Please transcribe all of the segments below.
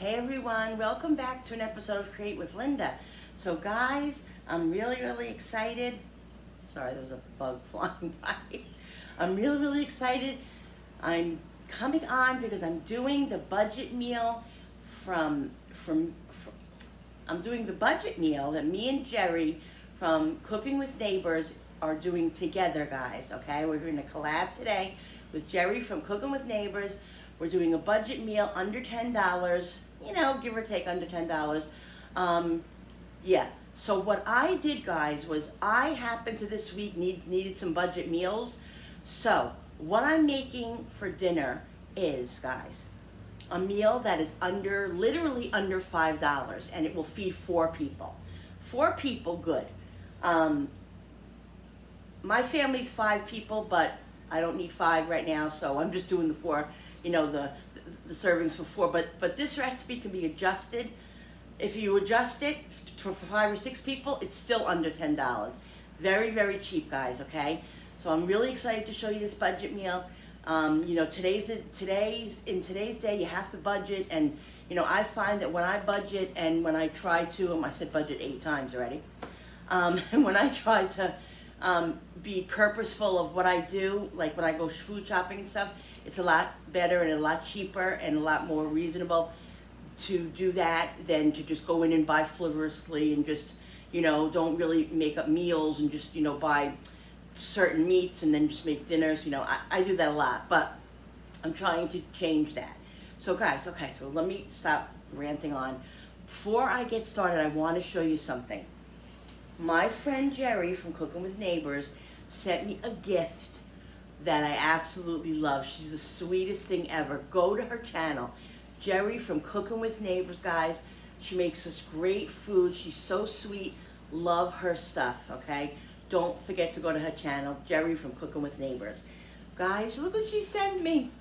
Hey everyone, welcome back to an episode of Create with Linda. So guys, I'm really excited. Sorry, there was a bug flying by. I'm really excited. I'm coming on because I'm doing the budget meal I'm doing the budget meal that me and Jerry from Cooking with Neighbors are doing together, guys. Okay, we're doing a collab today with Jerry from Cooking with Neighbors. We're doing a budget meal under $10, give or take under $10. Yeah, so what I did, guys, was I happened to this week needed some budget meals. So what I'm making for dinner is, guys, a meal that is literally under $5, and it will feed 4 people. 4 people, good. My family's 5 people, but I don't need 5 right now, so I'm just doing the 4. The servings for 4, but this recipe can be adjusted. If you adjust it for 5 or 6 people, it's still under $10. Very cheap, guys. Okay, so I'm really excited to show you this budget meal. Today's day, you have to budget, and I find that when I budget and when I try to, I said budget 8 times already, and when I try to be purposeful of what I do, like when I go food shopping and stuff, it's a lot better and a lot cheaper and a lot more reasonable to do that than to just go in and buy frivolously and just, don't really make up meals and just, buy certain meats and then just make dinners. I do that a lot, but I'm trying to change that. So guys, okay, so let me stop ranting on. Before I get started, I want to show you something. My friend Jerry from Cooking with Neighbors sent me a gift that I absolutely love. She's the sweetest thing ever. Go to her channel, Jerry from Cooking with Neighbors, guys. She makes such great food. She's so sweet. Love her stuff, okay? Don't forget to go to her channel, Jerry from Cooking with Neighbors. Guys, look what she sent me.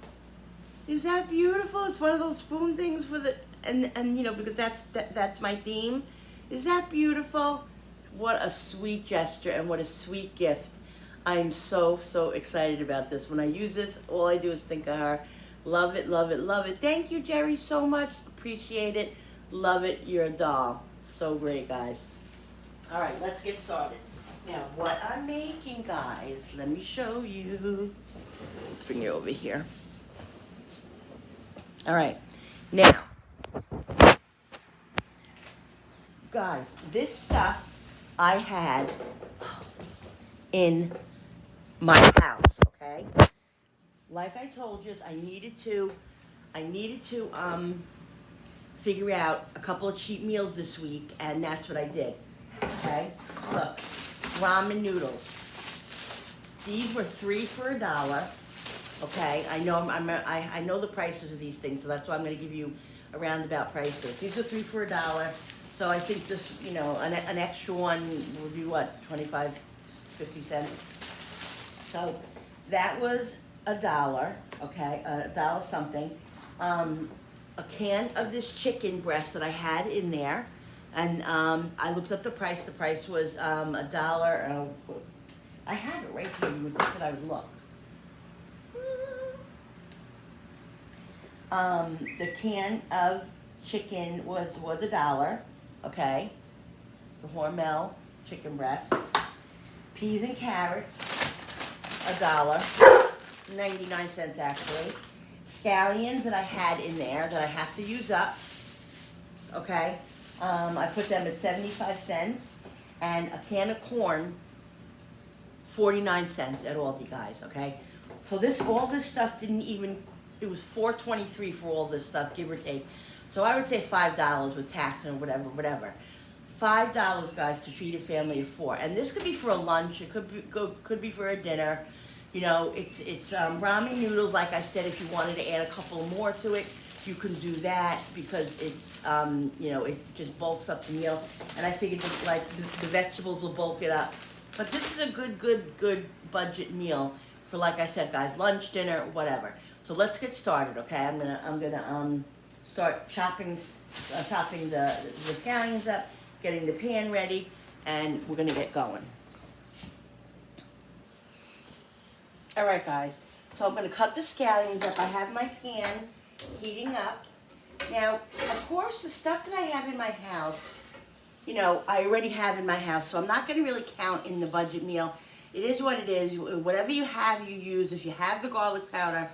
Is that beautiful? It's one of those spoon things for the, and because that's my theme. Is that beautiful? What a sweet gesture and what a sweet gift. I'm so excited about this. When I use this, all I do is think of her. Love it. Thank you, Jerry, so much. Appreciate it. Love it. You're a doll. So great, guys. All right, let's get started. Now, what I'm making, guys, let me show you. Let's bring you over here. All right. Now, guys, this stuff I had in my house, okay? Like I told you, I needed to figure out a couple of cheap meals this week, and that's what I did. Okay, look, ramen noodles. These were 3 for $1. Okay, I know the prices of these things, so that's why I'm going to give you a roundabout prices. These are 3 for $1. So I think this, an extra one would be what, 25, 50 cents. So that was $1, okay, $1 something. A can of this chicken breast that I had in there, and I looked up the price. The price was $1. I have it right here. You would think that I would look. The can of chicken was $1. Okay, the Hormel chicken breast. Peas and carrots, $1. 99 cents actually. Scallions that I had in there that I have to use up. Okay, I put them at 75 cents, and a can of corn, 49 cents at Aldi, guys. Okay, so all this stuff didn't even. It was $4.23 for all this stuff, give or take. So I would say $5 with tax and whatever. $5, guys, to feed a family of 4, and this could be for a lunch. It could be for a dinner. It's ramen noodles. Like I said, if you wanted to add a couple more to it, you can do that because it's it just bulks up the meal. And I figured that, the vegetables will bulk it up. But this is a good budget meal for, like I said, guys, lunch, dinner, whatever. So let's get started, okay? I'm gonna start chopping the scallions up, getting the pan ready, and we're gonna get going. All right, guys. So I'm gonna cut the scallions up. I have my pan heating up, Now, of course, the stuff that I have in my house, you know, I already have in my house, so I'm not going to really count in the budget meal. It is what it is. Whatever you have, you use. If you have the garlic powder,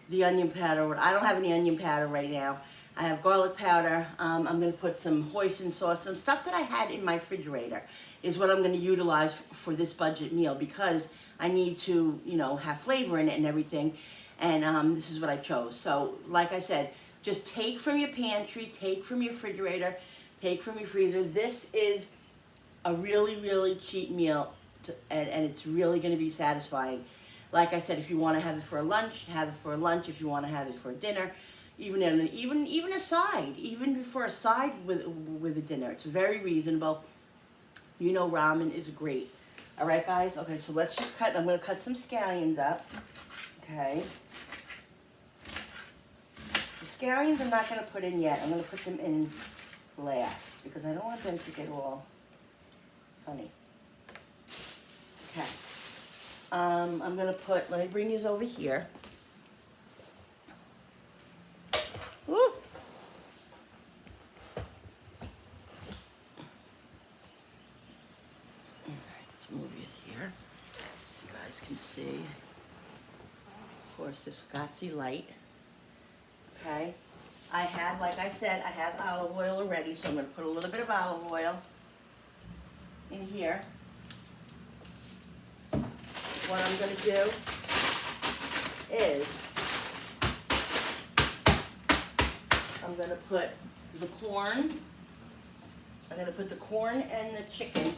the onion powder, I don't have any onion powder right now. I have garlic powder. I'm going to put some hoisin sauce, some stuff that I had in my refrigerator is what I'm going to utilize for this budget meal because I need to, you know, have flavor in it and everything. And this is what I chose. So, like I said, just take from your pantry, take from your refrigerator, take from your freezer. This is a really, really cheap meal, and it's really going to be satisfying. Like I said, if you want to have it for a lunch, have it for a lunch. If you want to have it for a dinner, even a side, even for a side with a dinner, it's very reasonable. You know, ramen is great. All right, guys. Okay, so let's just cut. I'm going to cut some scallions up. Okay. The scallions I'm not going to put in yet. I'm going to put them in last because I don't want them to get all funny. Okay. I'm going to put, let me bring these over here. Woo. All right, let's move these here so you guys can see. Of course, the Scotzy light. Okay. I have, like I said, I have olive oil already, so I'm going to put a little bit of olive oil in here. What I'm going to do is I'm going to put the corn. I'm going to put the corn and the chicken.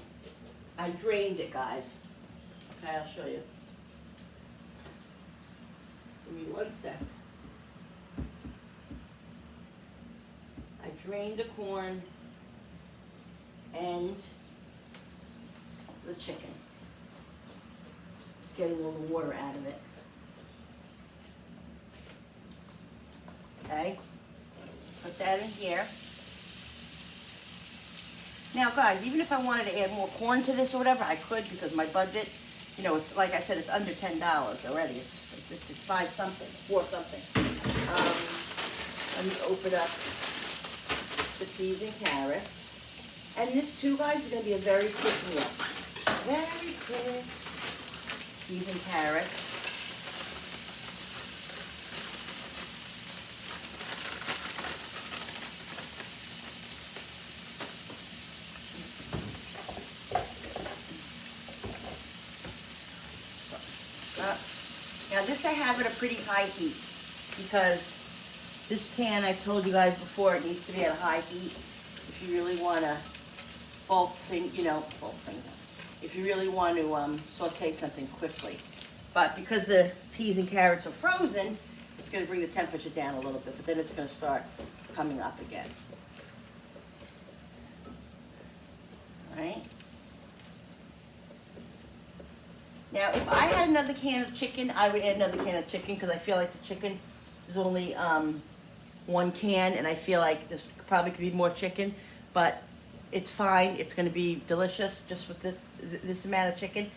I drained it, guys. Okay, I'll show you. Give me 1 sec. I drained the corn and the chicken. Just getting all the water out of it. Okay, put that in here. Now, guys, even if I wanted to add more corn to this or whatever, I could because my budget, you know, it's like I said, it's under $10 already. It's 5 something, 4 something. Let me open up the peas and carrots. And this too, guys, is going to be a very quick meal. Very quick. Peas and carrots. Now this I have at a pretty high heat because this pan, I've told you guys before, it needs to be at a high heat if you really want to bulk thing, you know, bulk thing. If you really want to saute something quickly. But because the peas and carrots are frozen, it's going to bring the temperature down a little bit, but then it's going to start coming up again. All right. Now, if I had another can of chicken, I would add another can of chicken because I feel like the chicken is only 1 can, and I feel like this probably could be more chicken, but it's fine. It's going to be delicious just with this amount of chicken,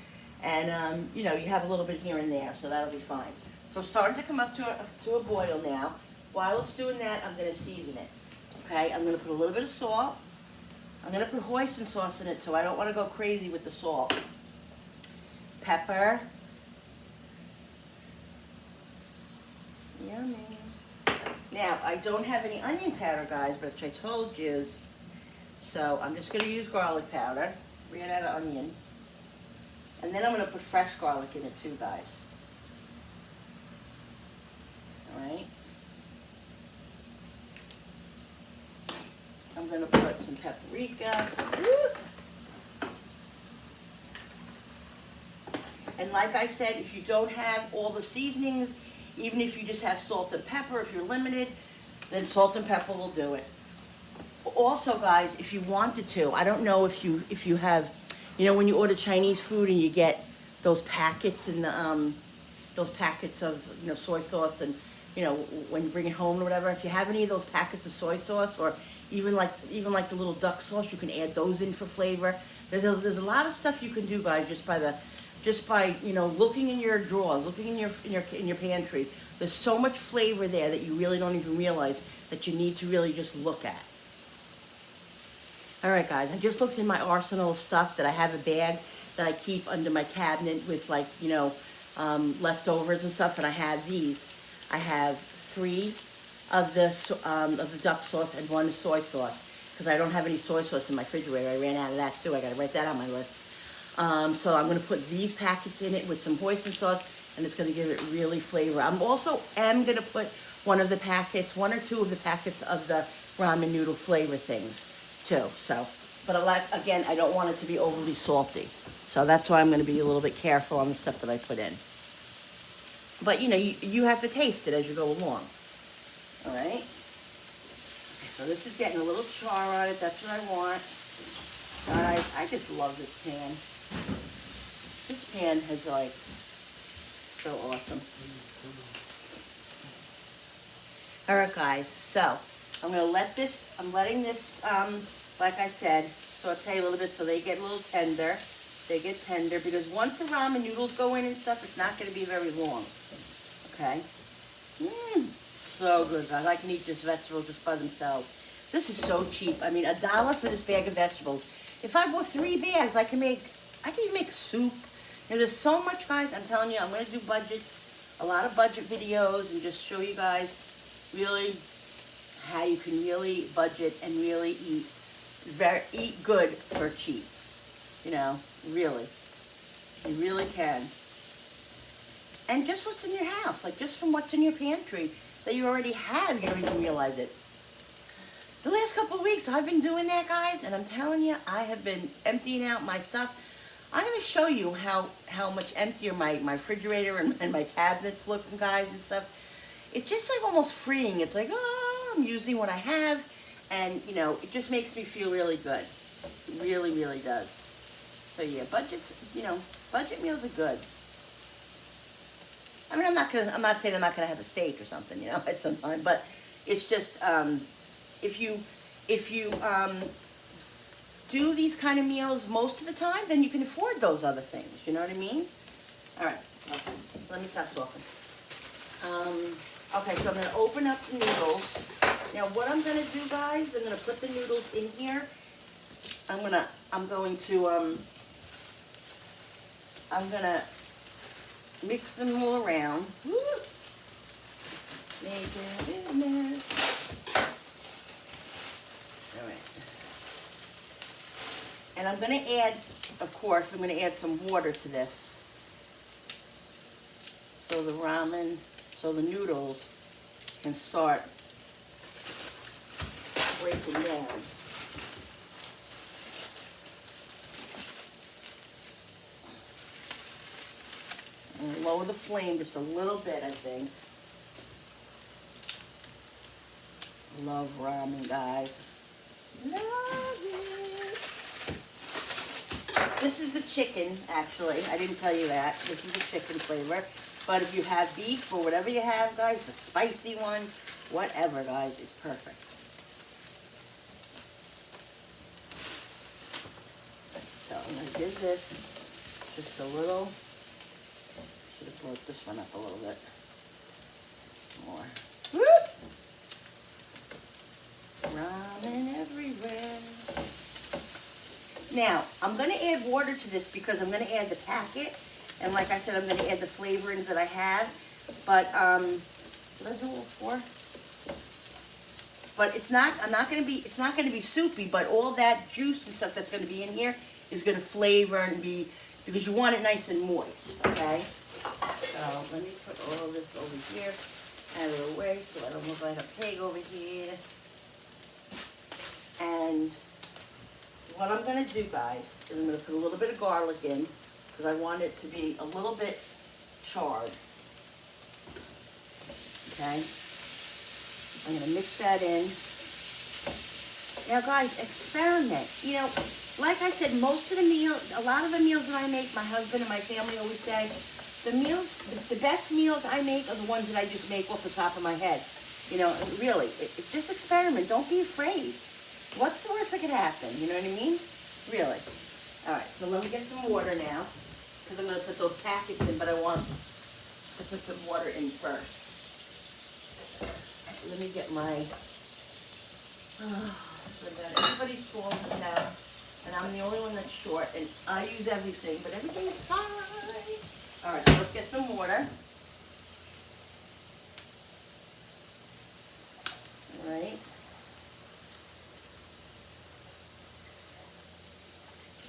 and you know, you have a little bit here and there, so that'll be fine. So it's starting to come up to a boil now. While it's doing that, I'm going to season it. Okay, I'm going to put a little bit of salt. I'm going to put hoisin sauce in it, so I don't want to go crazy with the salt. Pepper. Yummy. Now, I don't have any onion powder, guys, but which I told you, so I'm just going to use garlic powder. Ran out of onion. And then I'm going to put fresh garlic in it too, guys. Alright. I'm going to put some paprika. Woo! And like I said, if you don't have all the seasonings, even if you just have salt and pepper, if you're limited, then salt and pepper will do it. Also, guys, if you wanted to, I don't know if you have, you know, when you order Chinese food and you get those packets and those packets of, you know, soy sauce, and you know, when you bring it home or whatever, if you have any of those packets of soy sauce, or even like the little duck sauce, you can add those in for flavor. There's a lot of stuff you can do, guys, just by you know, looking in your drawers, looking in your pantry. There's so much flavor there that you really don't even realize that you need to really just look at. All right, guys, I just looked in my arsenal of stuff that I have a bag that I keep under my cabinet with, like, you know, leftovers and stuff, and I have these. I have 3 of the duck sauce and 1 soy sauce, because I don't have any soy sauce in my refrigerator. I ran out of that too. I got to write that on my list. So I'm going to put these packets in it with some hoisin sauce, and it's going to give it really flavor. I'm also going to put 1 or 2 of the packets of the ramen noodle flavor things too. So, but again, I don't want it to be overly salty. So that's why I'm going to be a little bit careful on the stuff that I put in. But you know, you have to taste it as you go along. All right. So this is getting a little char on it. That's what I want. Guys, I just love this pan. This pan is like so awesome. All right, guys. So I'm letting this, like I said, saute a little bit so they get a little tender. They get tender because once the ramen noodles go in and stuff, it's not going to be very long. Okay. So good, guys. I can eat this vegetable just by themselves. This is so cheap. I mean, $1 for this bag of vegetables. If I bought 3 bags, I can even make soup. You know, there's so much, guys. I'm telling you, I'm going to do budgets, a lot of budget videos, and just show you guys really how you can really budget and really eat good for cheap. You know, really. You really can. And just what's in your house, like just from what's in your pantry that you already have, you don't even realize it. The last couple of weeks, I've been doing that, guys, and I'm telling you, I have been emptying out my stuff. I'm going to show you how much emptier my refrigerator and my cabinets look, guys, and stuff. It's just like almost freeing. It's like, oh, I'm using what I have, and, you know, it just makes me feel really good. It really, really does. So, yeah, budget meals are good. I mean, I'm not saying I'm not gonna have a steak or something, you know, at some time, but it's just if you do these kind of meals most of the time, then you can afford those other things. You know what I mean? All right. Okay. Let me stop talking. Okay, so I'm gonna open up the noodles. Now, what I'm gonna do, guys, I'm gonna put the noodles in here. I'm gonna mix them all around. Woo! Make it in there. All right. And I'm going to add, of course, I'm going to add some water to this. So the noodles can start breaking down. And lower the flame just a little bit, I think. Love ramen, guys. Love it. This is the chicken, actually. I didn't tell you that. This is the chicken flavor. But if you have beef or whatever you have, guys, a spicy one, whatever, guys, is perfect. So I'm going to give this just a little. Should have brought this one up a little bit more. Woo! Ramen everywhere. Now, I'm going to add water to this because I'm going to add the packet. And like I said, I'm going to add the flavorings that I have. But, did I do all 4? But it's not going to be soupy, but all that juice and stuff that's going to be in here is going to flavor and be, because you want it nice and moist, okay? So let me put all of this over here, out of the way so I don't look like a pig over here. And what I'm going to do, guys, is I'm going to put a little bit of garlic in because I want it to be a little bit charred. Okay? I'm going to mix that in. Now, guys, experiment. You know, like I said, most of the meals, a lot of the meals that I make, my husband and my family always say, the best meals I make are the ones that I just make off the top of my head. You know, really, just experiment. Don't be afraid. What's the worst that could happen? You know what I mean? Really. All right, so let me get some water now, because I'm going to put those packets in, but I want to put some water in first. Let me get my So everybody's tall now, and I'm the only one that's short, and I use everything, but everything is fine. All right, so let's get some water. All right.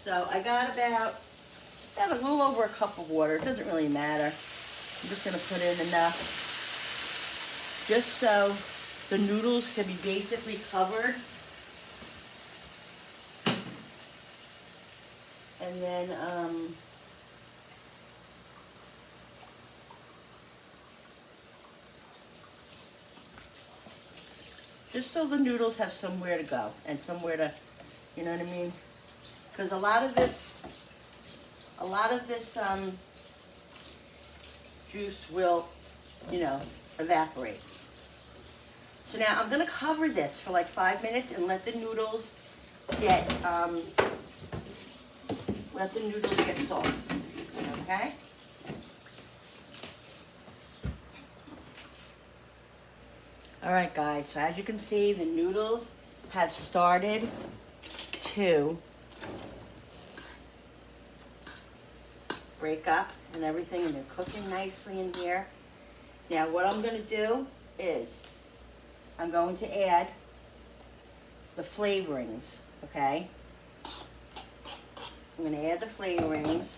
So I got about a little over a cup of water. It doesn't really matter. I'm just going to put in enough just so the noodles can be basically covered. And then just so the noodles have somewhere to go and somewhere to, you know what I mean? Because a lot of this juice will, you know, evaporate. So now I'm gonna cover this for like 5 minutes and let the noodles get soft. Okay? All right, guys. So as you can see, the noodles have started to break up and everything, and they're cooking nicely in here. Now what I'm going to do is I'm going to add the flavorings, okay? I'm going to add the flavorings,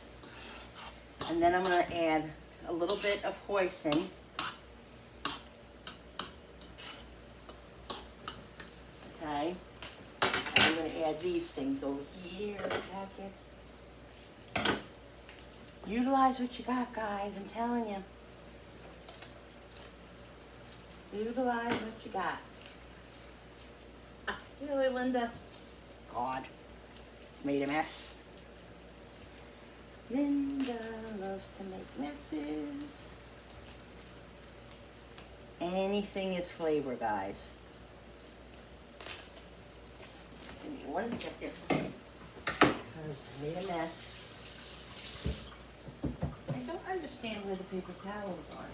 and then I'm going to add a little bit of hoisin. Okay? And I'm going to add these things over here, packets. Utilize what you got, guys, I'm telling you. Utilize what you got. Ah, really, Linda? God, just made a mess. Linda loves to make messes. Anything is flavor, guys. Give me 1 second, because I made a mess. I don't understand where the paper towels are.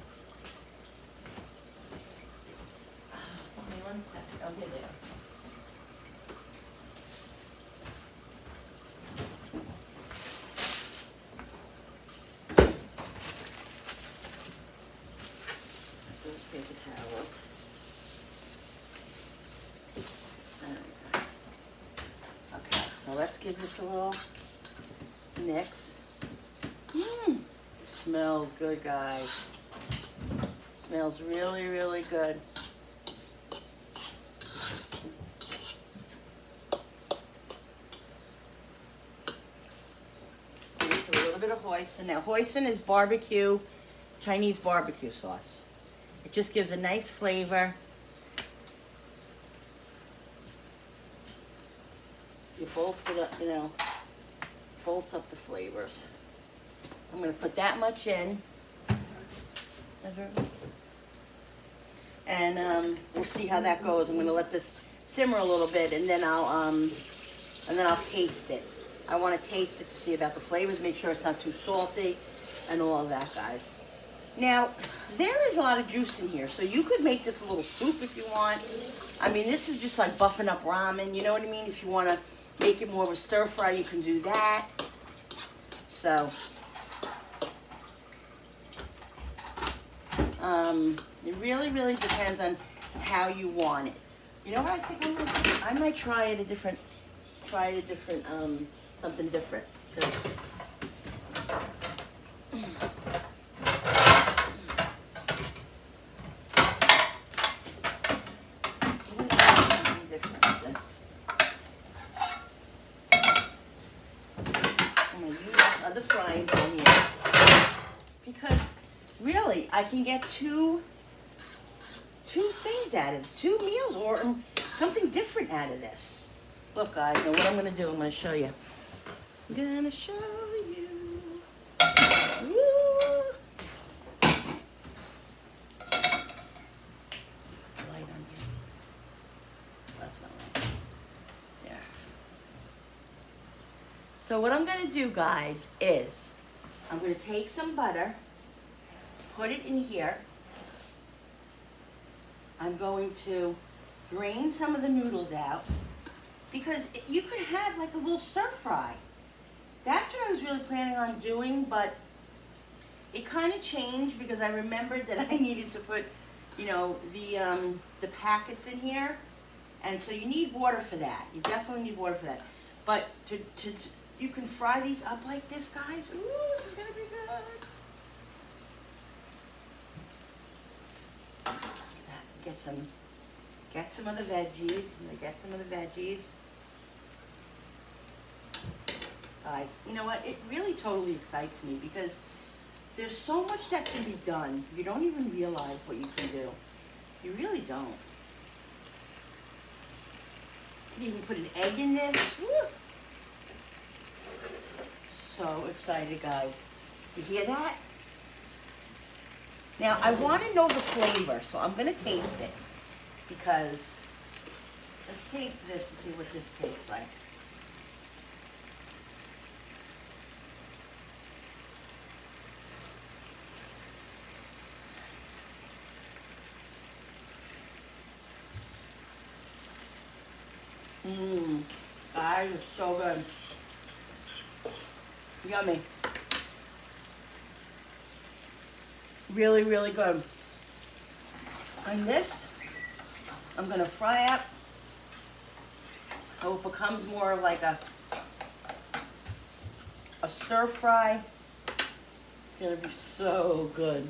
Give me 1 second. Oh, here they are. Those paper towels. Alright, guys. Okay, so let's give this a little mix. Smells good, guys. Smells really, really good. A little bit of hoisin. Now, hoisin is barbecue, Chinese barbecue sauce. It just gives a nice flavor. You bolt it up, you know, bolts up the flavors. I'm going to put that much in, and we'll see how that goes. I'm going to let this simmer a little bit, and then I'll taste it. I want to taste it to see about the flavors, make sure it's not too salty, and all of that, guys. Now, there is a lot of juice in here, so you could make this a little soup if you want. I mean, this is just like buffing up ramen, you know what I mean? If you want to make it more of a stir fry, you can do that. So it really, really depends on how you want it. You know what I think I'm gonna do? I might try a different, something different too. The frying pan here, because really I can get two things out of it, 2 meals or something different out of this. Look, guys, now what I'm going to do, I'm going to show you. I'm going to show you. Woo. Light on here. That's not right. There. So what I'm going to do, guys, is I'm going to take some butter, put it in here. I'm going to drain some of the noodles out, because you could have like a little stir fry. That's what I was really planning on doing, but it kind of changed because I remembered that I needed to put, you know, the packets in here, and so you need water for that. You definitely need water for that. But you can fry these up like this, guys. Ooh, this is gonna be good. Get some of the veggies. I'm gonna get some of the veggies. Guys, you know what? It really totally excites me because there's so much that can be done. You don't even realize what you can do. You really don't. You can even put an egg in this. Woo! So excited, guys. You hear that? Now, I want to know the flavor, so I'm going to taste it. Because, let's taste this and see what this tastes like. Guys, it's so good. Yummy. Really, really good. And this, I'm gonna fry up so it becomes more like a stir fry. It's gonna be so good.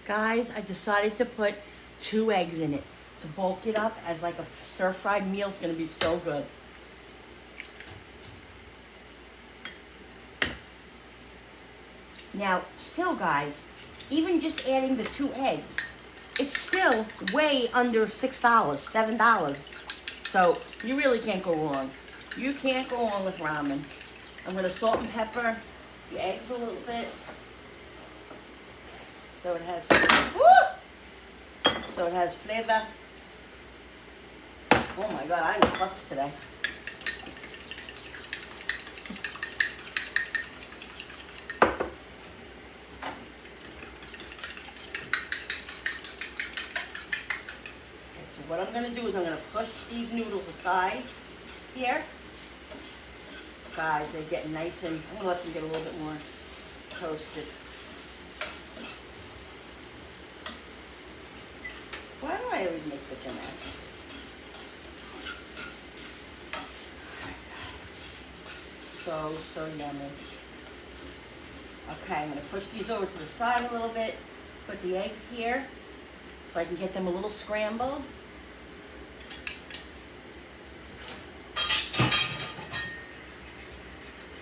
Guys, I decided to put 2 eggs in it to bulk it up as like a stir-fried meal. It's gonna be so good. Now, still guys, even just adding the 2 eggs, it's still way under $6, $7. So you really can't go wrong. You can't go wrong with ramen. I'm gonna salt and pepper the eggs a little bit. So it has, so it has flavor. Oh my God, I'm nuts today. What I'm going to do is I'm going to push these noodles aside here. Guys, they're getting nice and I'm going to let them get a little bit more toasted. Why do I always make such a mess? So yummy. Okay, I'm going to push these over to the side a little bit. Put the eggs here so I can get them a little scrambled.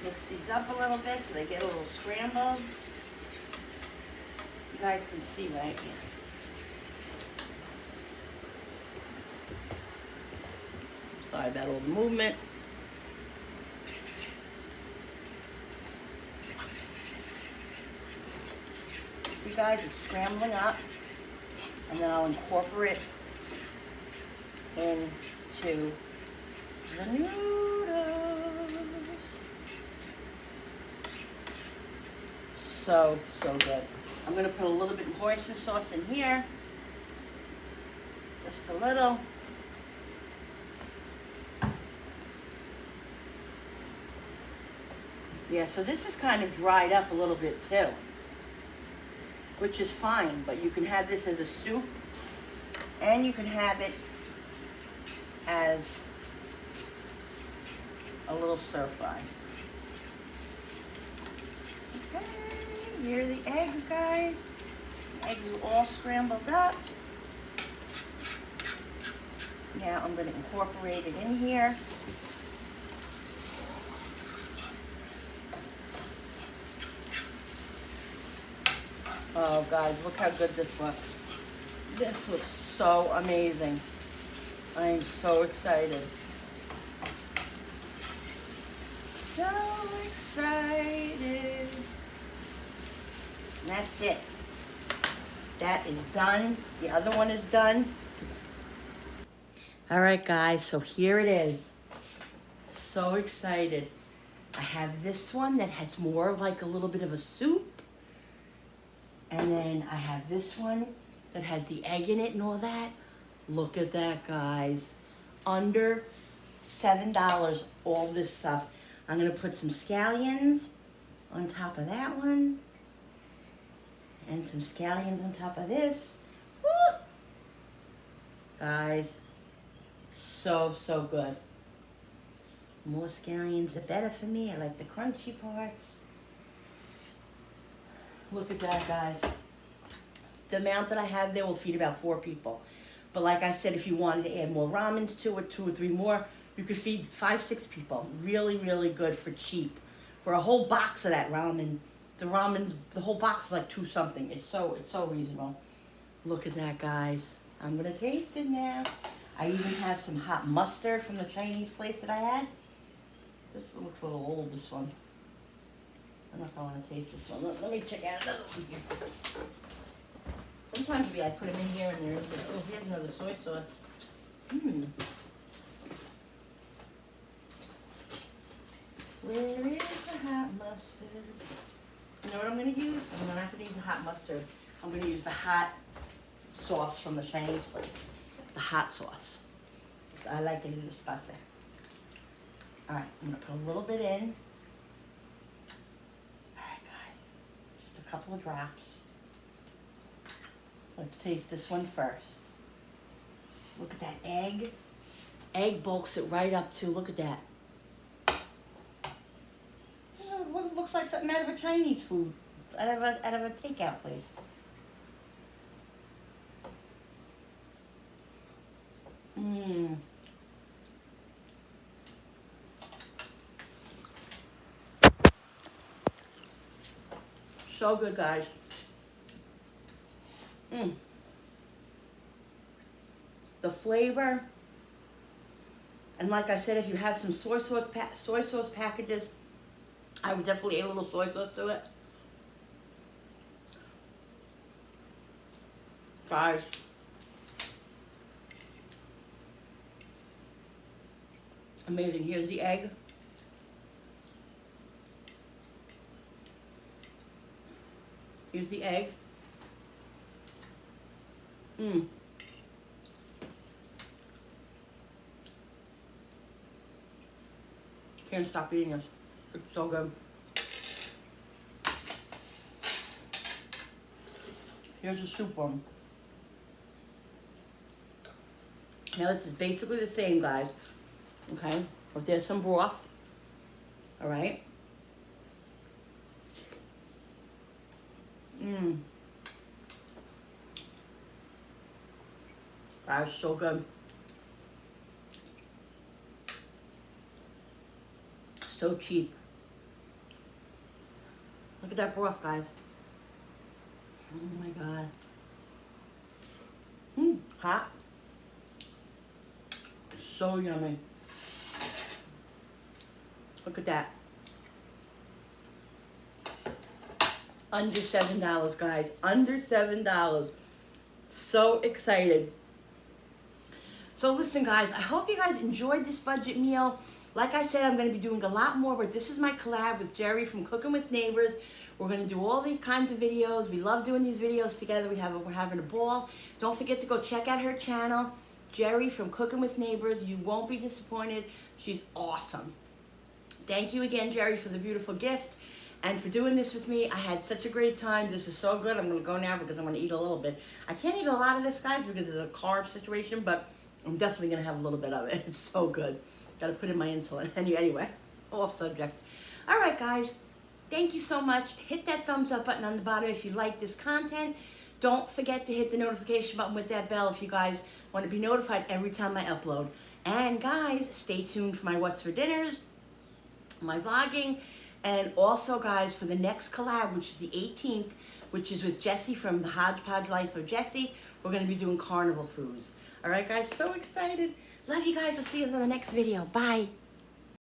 Mix these up a little bit so they get a little scrambled. You guys can see right here. Sorry about all the movement. See guys, it's scrambling up. And then I'll incorporate into the noodles. So good. I'm going to put a little bit of hoisin sauce in here. Just a little. Yeah, so this is kind of dried up a little bit too, which is fine, but you can have this as a soup and you can have it as a little stir fry. Okay, here are the eggs, guys. The eggs are all scrambled up. Now I'm going to incorporate it in here. Oh guys, look how good this looks. This looks so amazing. I am so excited. So excited. And that's it. That is done. The other one is done. All right guys, so here it is. So excited. I have this one that has more of like a little bit of a soup. And then I have this one that has the egg in it and all that. Look at that, guys. Under $7, all this stuff. I'm gonna put some scallions on top of that one. And some scallions on top of this. Woo! Guys, so good. More scallions, the better for me. I like the crunchy parts. Look at that, guys. The amount that I have there will feed about 4 people. But like I said, if you wanted to add more ramens to it, 2 or 3 more, you could feed 5, 6 people. Really, really good for cheap. For a whole box of that ramen, the whole box is like 2 something. It's so reasonable. Look at that, guys. I'm gonna taste it now. I even have some hot mustard from the Chinese place that I had. This looks a little old, this one. I don't know if I want to taste this one. Let me check out another one here. Sometimes I put them in here and there's, oh, here's another soy sauce. Where is the hot mustard? You know what I'm going to use? I'm not going to use the hot mustard. I'm going to use the hot sauce from the Chinese place. The hot sauce. I like it a little spicy. Alright, I'm going to put a little bit in. Alright, guys. Just a couple of drops. Let's taste this one first. Look at that egg. Egg bulks it right up to, look at that. This looks like something out of a Chinese food. Out of a takeout place. So good, guys. The flavor, and like I said, if you have some soy sauce packages, I would definitely add a little soy sauce to it. Guys, amazing. Here's the egg. Here's the egg. Can't stop eating this. It's so good. Here's the soup one. Now this is basically the same, guys. Okay? But there's some broth. Alright? That is so good. So cheap. Look at that broth, guys. Oh my god. Hot. So yummy. Look at that. Under $7, guys. Under $7. So excited. So listen, guys, I hope you guys enjoyed this budget meal. Like I said, I'm going to be doing a lot more, but this is my collab with Jerry from Cooking with Neighbors. We're going to do all these kinds of videos. We love doing these videos together. We're having a ball. Don't forget to go check out her channel, Jerry from Cooking with Neighbors. You won't be disappointed. She's awesome. Thank you again, Jerry, for the beautiful gift and for doing this with me. I had such a great time. This is so good. I'm going to go now because I'm going to eat a little bit. I can't eat a lot of this, guys, because of the carb situation, but I'm definitely going to have a little bit of it. It's so good. Got to put in my insulin. Anyway, off subject. All right, guys. Thank you so much. Hit that thumbs up button on the bottom if you like this content. Don't forget to hit the notification button with that bell if you guys want to be notified every time I upload. And guys, stay tuned for my What's for Dinners, my vlogging, and also, guys, for the next collab, which is the 18th, which is with Jessie from the Hodgepodge Life of Jessie. We're going to be doing carnival foods. All right, guys, so excited. Love you guys. I'll see you in the next video. Bye.